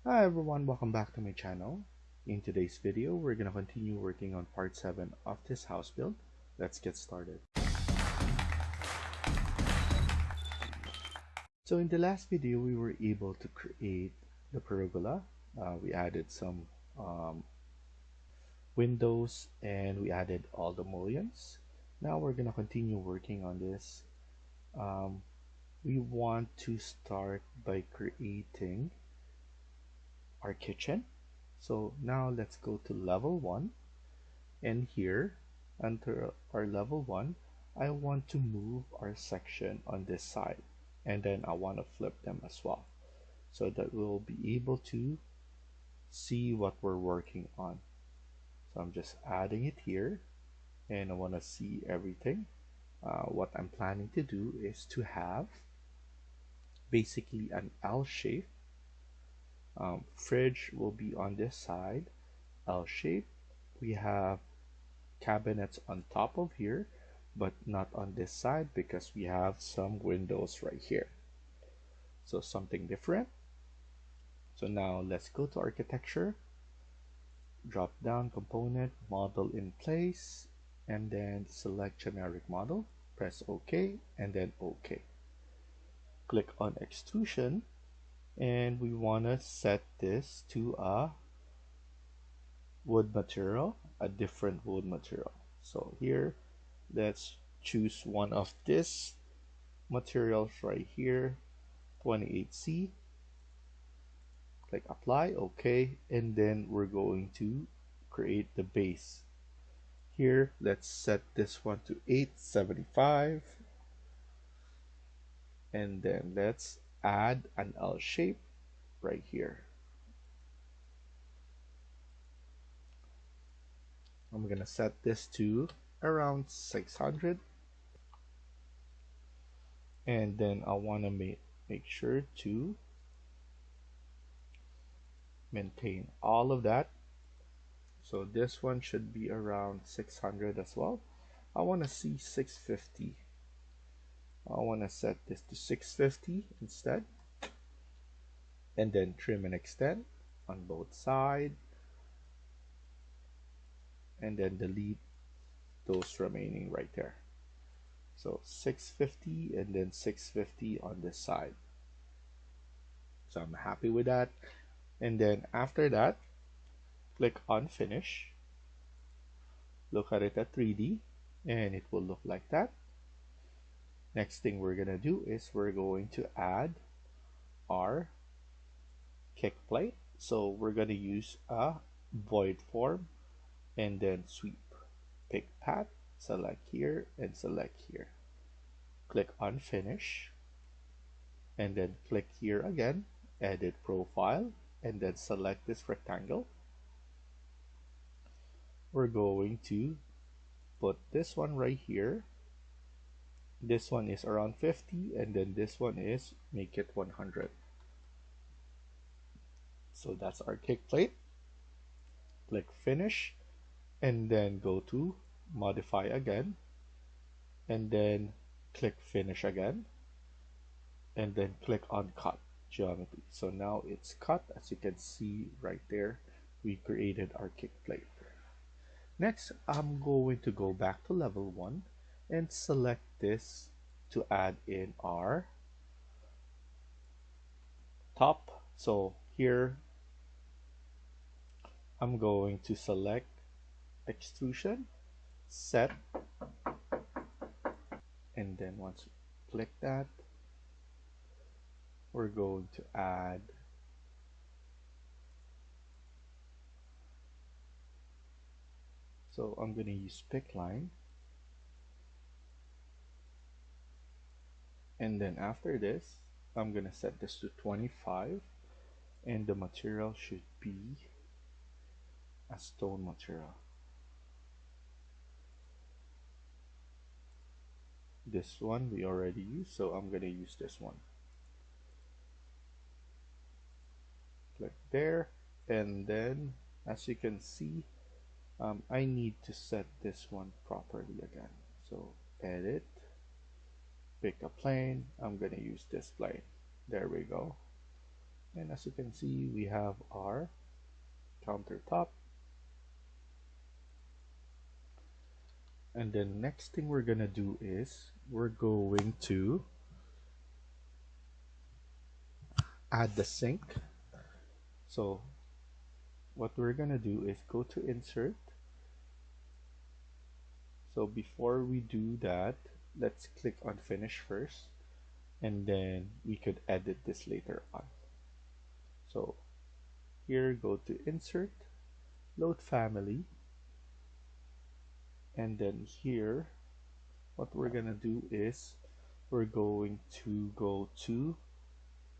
Hi everyone, welcome back to my channel. In today's video, we're gonna continue working on part 7 of this house build. Let's get started. So in the last video, we were able to create the pergola. We added some windows and we added all the mullions. Now we're gonna continue working on this. Um, we want to start by creating our kitchen. So now let's go to level 1. And here, under our level 1, I want to move our section on this side. And then I want to flip them as well, so that we'll be able to see what we're working on. So I'm just adding it here, and I want to see everything. What I'm planning to do is to have basically an L shape. Fridge will be on this side, L shape. We have cabinets on top of here, but not on this side because we have some windows right here. So something different. So now let's go to architecture, drop down component, model in place, and then select generic model, press OK, and then OK. Click on extrusion, and we want to set this to a wood material, a different wood material. So here, let's choose one of this materials right here, 28C. Click apply, OK, and then we're going to create the base. Here, let's set this one to 875, and then let's add an L shape right here. I'm gonna set this to around 600, and then I want to make sure to maintain all of that. So this one should be around 600 as well. I want to see 650. I want to set this to 650 instead, and then trim and extend on both sides, and then delete those remaining right there. So 650 and then 650 on this side. So I'm happy with that. And then after that, click on finish. Look at it at 3D, and it will look like that. Next thing we're gonna do is we're going to add our kick plate. So we're gonna use a void form and then sweep. Pick path, select here and select here. Click on finish, and then click here again, edit profile, and then select this rectangle. We're going to put this one right here. This one is around 50, and then this one is make it 100. So that's our kick plate. Click finish, and then go to modify again, and then click finish again, and then click on cut geometry. So now it's cut. As you can see right there, we created our kick plate. Next, I'm going to go back to level 1 and select this to add in our top. So here I'm going to select extrusion, set, and then once you click that, we're going to add so I'm going to use pick line, and then after this I'm going to set this to 25, and the material should be a stone material. This one we already used, so I'm going to use this one. Click there, and then as you can see, I need to set this one properly again. So edit, pick a plane. I'm going to use this plane. There we go. And as you can see, we have our countertop. And then next thing we're gonna do is we're going to add the sink. So what we're gonna do is go to insert. So before we do that, let's click on finish first, and then we could edit this later on. So here, go to insert, load family, and then here what we're gonna do is we're going to go to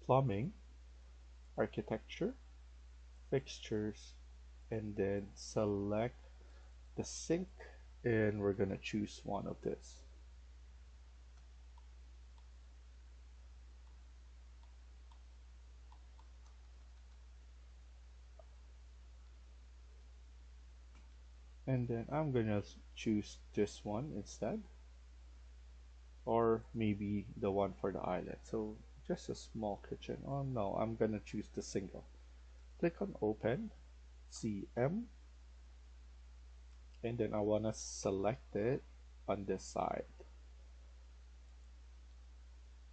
plumbing, architecture, fixtures, and then select the sink, and we're gonna choose one of this. And then I'm gonna choose this one instead, or maybe the one for the island. So just a small kitchen. Oh no, I'm gonna choose the single. Click on open, CM, and then I wanna select it on this side.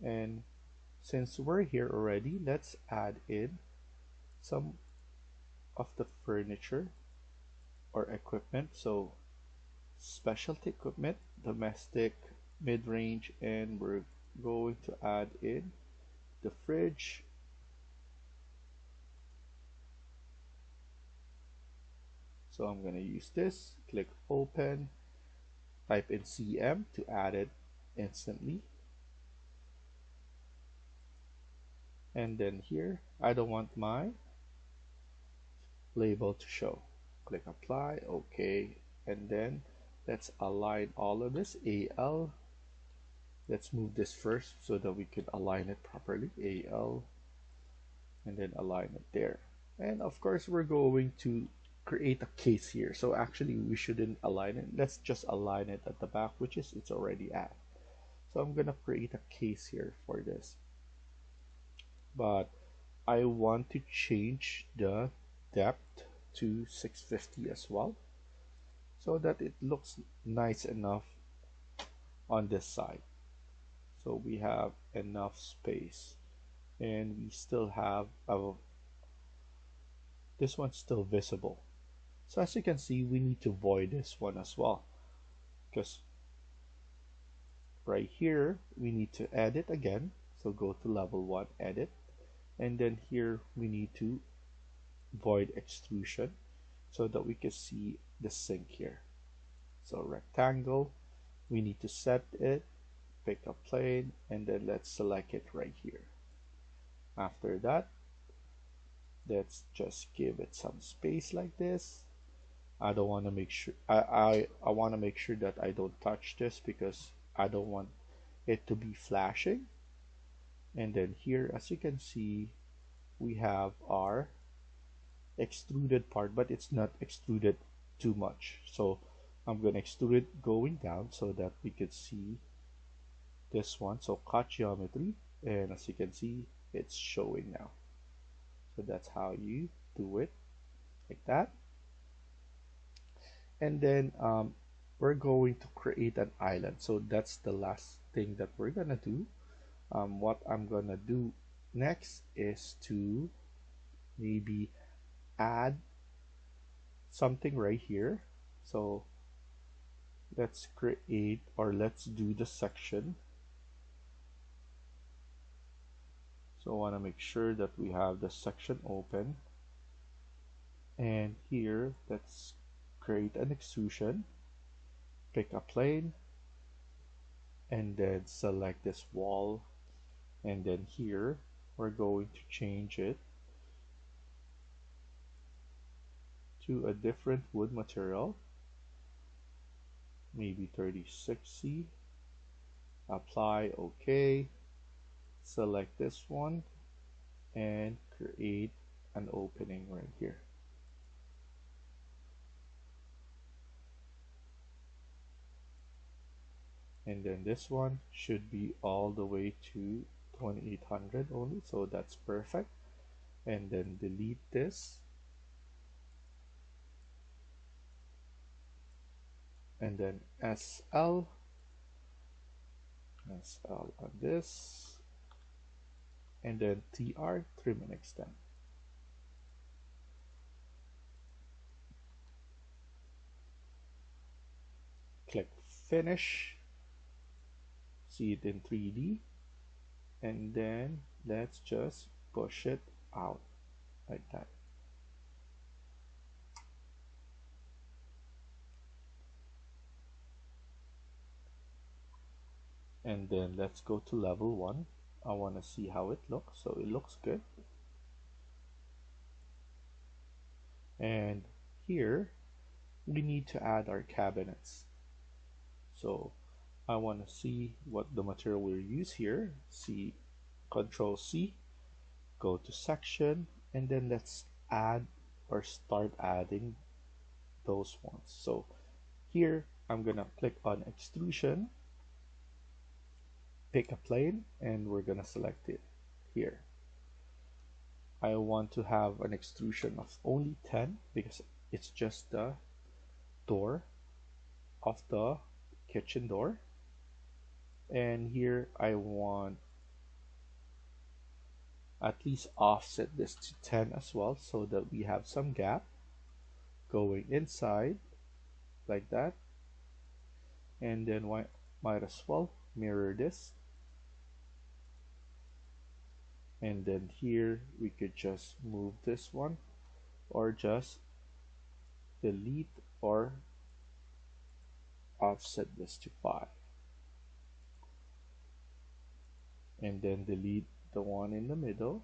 And since we're here already, let's add in some of the furniture or equipment. So specialty equipment, domestic, mid-range, and we're going to add in the fridge. So I'm going to use this, click open, type in CM to add it instantly. And then here, I don't want my label to show. Click apply, okay. And then let's align all of this, AL. Let's move this first so that we could align it properly, AL, and then align it there. And of course, we're going to create a case here. So actually, we shouldn't align it. Let's just align it at the back, which is it's already at. So I'm gonna create a case here for this. But I want to change the depth to 650 as well, so that it looks nice enough on this side. So we have enough space, and we still have this one's still visible. So as you can see, we need to void this one as well, because right here we need to edit again. So go to level 1, edit, and then here we need to void extrusion so that we can see the sink here. So rectangle, we need to set it, pick a plane, and then let's select it right here. After that, let's just give it some space like this. I don't want to make sure I want to make sure that I don't touch this because I don't want it to be flashing. And then here, as you can see, we have our extruded part, but it's not extruded too much. So I'm going to extrude it going down so that we could see this one. So cut geometry, and as you can see, it's showing now. So that's how you do it, like that. And then we're going to create an island. So that's the last thing that we're gonna do. What I'm gonna do next is to maybe add something right here. So let's create, or let's do the section. So I want to make sure that we have the section open, and here let's create an extrusion, pick a plane, and then select this wall, and then here we're going to change it to a different wood material, maybe 36C. Apply, okay, select this one and create an opening right here. And then this one should be all the way to 2800 only, so that's perfect. and then delete this, and then SL on this, and then TR, trim and extend. Click finish, see it in 3D, and then let's just push it out like that. And then let's go to level 1. I want to see how it looks. So it looks good. And here we need to add our cabinets. So I want to see what the material we'll use here. See, Control C, go to section, and then let's add or start adding those ones. So here I'm gonna click on extrusion, pick a plane, and we're gonna select it here. I want to have an extrusion of only 10 because it's just the door of the kitchen door. And here I want at least offset this to 10 as well so that we have some gap going inside like that. And then might as well mirror this. And then here we could just move this one or just delete or offset this to 5. And then delete the one in the middle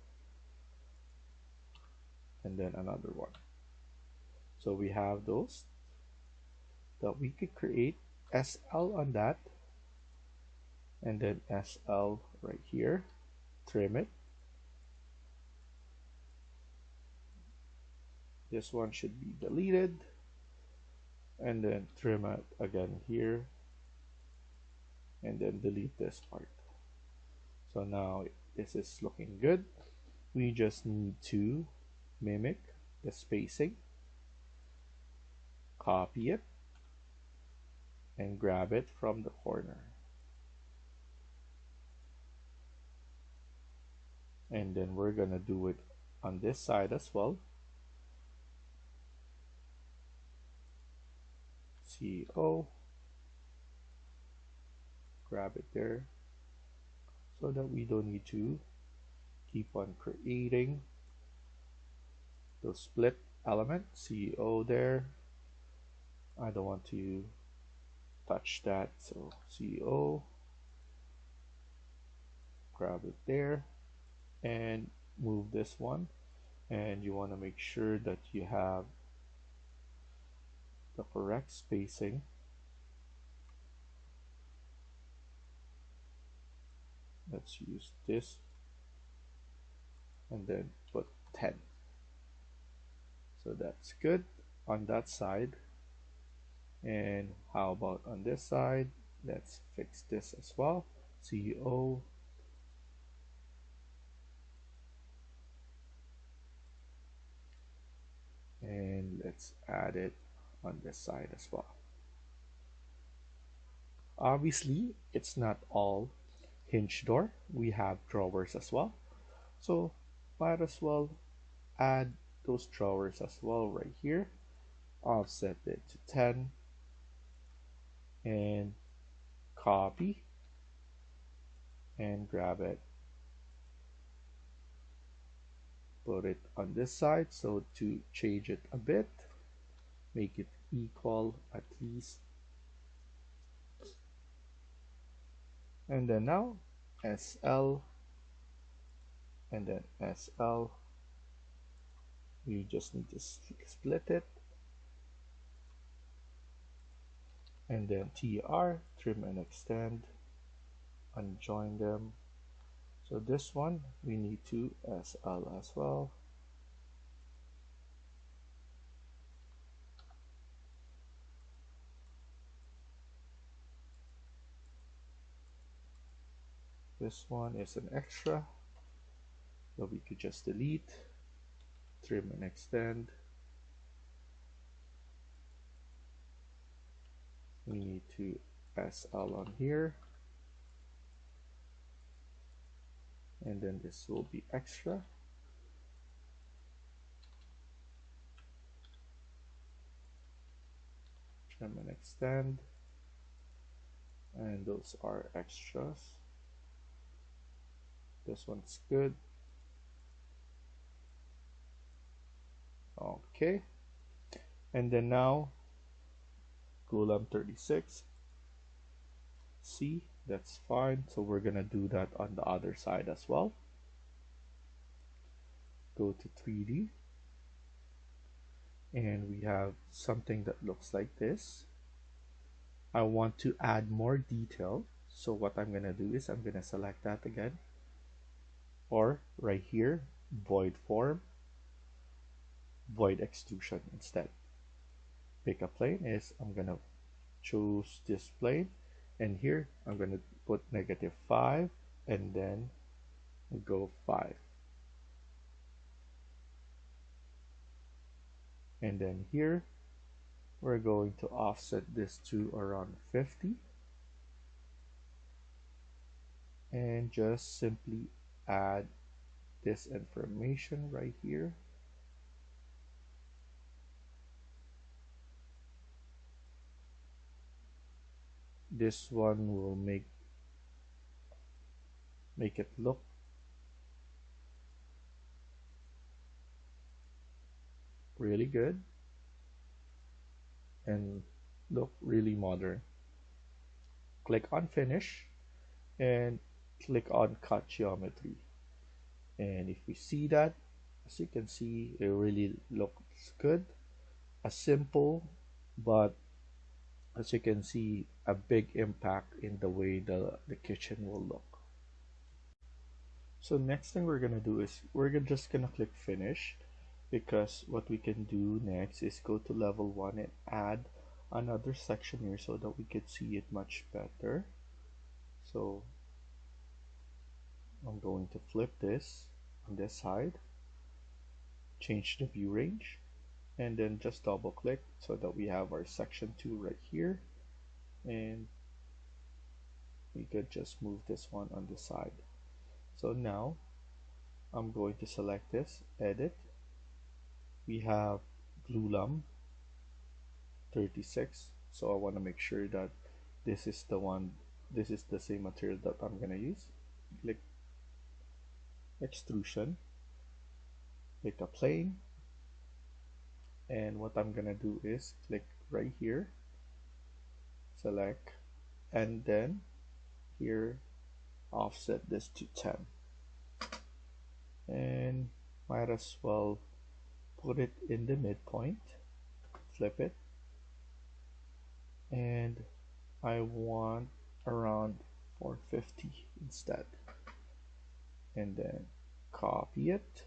and then another one. So we have those that we could create SL on that and then SL right here, trim it. This one should be deleted and then trim it again here and then delete this part. So now this is looking good. We just need to mimic the spacing, copy it, and grab it from the corner. And then we're gonna do it on this side as well. CO, grab it there so that we don't need to keep on creating the split element. CO there. I don't want to touch that, so CO, grab it there and move this one, and you want to make sure that you have the correct spacing. Let's use this and then put 10. So that's good on that side. And how about on this side? Let's fix this as well. CO, and let's add it on this side as well. Obviously, it's not all hinge door. We have drawers as well. So might as well add those drawers as well right here. Offset it to 10 and copy and grab it. Put it on this side, so to change it a bit, make it equal at least. And then now SL and then SL. You just need to split it. And then TR, trim and extend, unjoin them. So this one we need to SL as well. This one is an extra, so we could just delete. trim and extend. We need to SL on here, and then this will be extra. Trim and extend, and those are extras. This one's good. Okay, and then now Gulam 36. See, that's fine. So we're gonna do that on the other side as well. Go to 3D, and we have something that looks like this. I want to add more detail, so what I'm gonna do is I'm gonna select that again, or right here, void form, void extrusion instead. Pick a plane is I'm gonna choose this plane, and here I'm gonna put -5 and then go 5, and then here we're going to offset this to around 50, and just simply add this information right here. This one will make it look really good and look really modern. Click on finish and click on cut geometry, and if we see that, as you can see, it really looks good. A simple, but as you can see, a big impact in the way the kitchen will look. So next thing we're gonna do is just gonna click finish, because what we can do next is go to level 1 and add another section here so that we could see it much better. So I'm going to flip this on this side, change the view range, and then just double click so that we have our section 2 right here, and we could just move this one on the side. So now I'm going to select this, edit. We have Glulam 36, so I want to make sure that this is the one, this is the same material that I'm gonna use. Click extrusion, pick a plane, and what I'm gonna do is click right here, select, and then here offset this to 10, and might as well put it in the midpoint, flip it, and I want around 450 instead, and then copy it,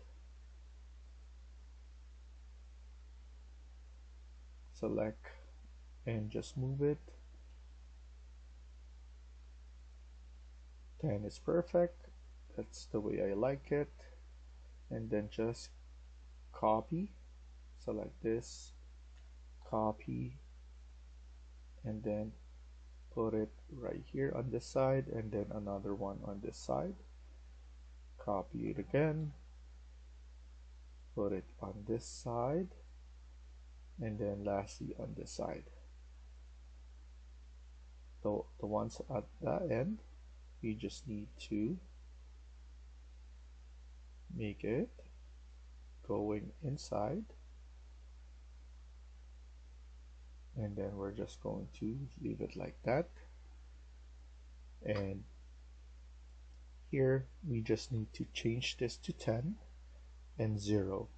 select, and just move it. 10 is perfect, that's the way I like it, and then just copy, select this, copy, and then put it right here on this side, and then another one on this side, copy it again, put it on this side, and then lastly on this side. The ones at that end, you just need to make it going inside, and then we're just going to leave it like that, and here we just need to change this to 10 and 0,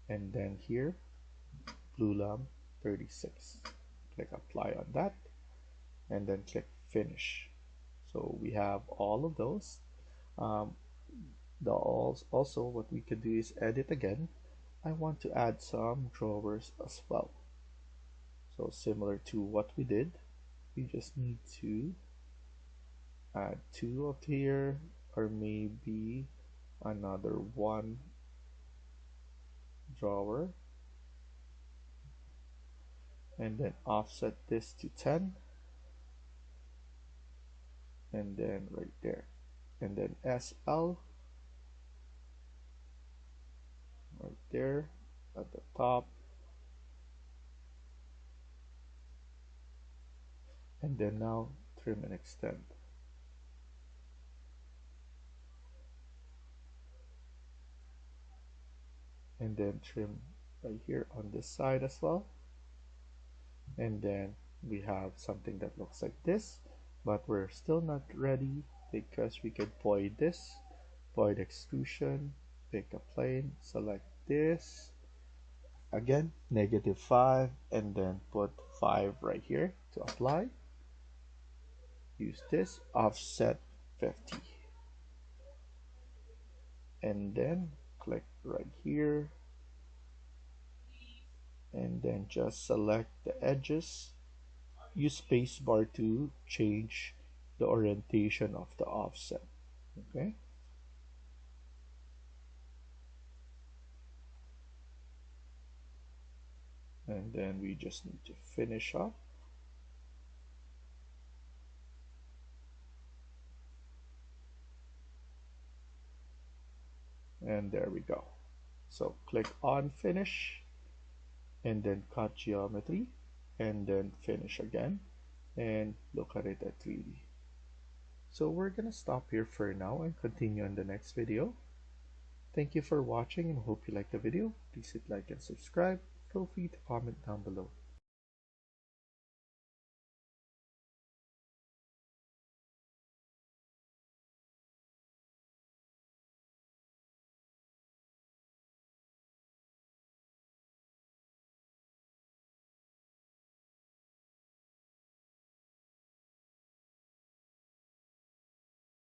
and then here Glulam 36, click apply on that, and then click finish. So we have all of those. Also what we could do is edit again. I want to add some drawers as well, so similar to what we did, we just need to add 2 up here, or maybe another one drawer, and then offset this to 10, and then right there, and then SL right there at the top, and then now trim and extend, and then trim right here on this side as well. And then we have something that looks like this, but we're still not ready because we can void this, void extrusion, pick a plane, select this, again -5, and then put 5 right here to apply. Use this, offset 50, and then click right here, and then just select the edges. Use spacebar to change the orientation of the offset. Okay, and then we just need to finish up, and there we go. So click on finish, and then cut geometry, and then finish again, and look at it at 3D. So we're gonna stop here for now and continue in the next video. Thank you for watching and hope you liked the video. Please hit like and subscribe. Feel free to comment down below.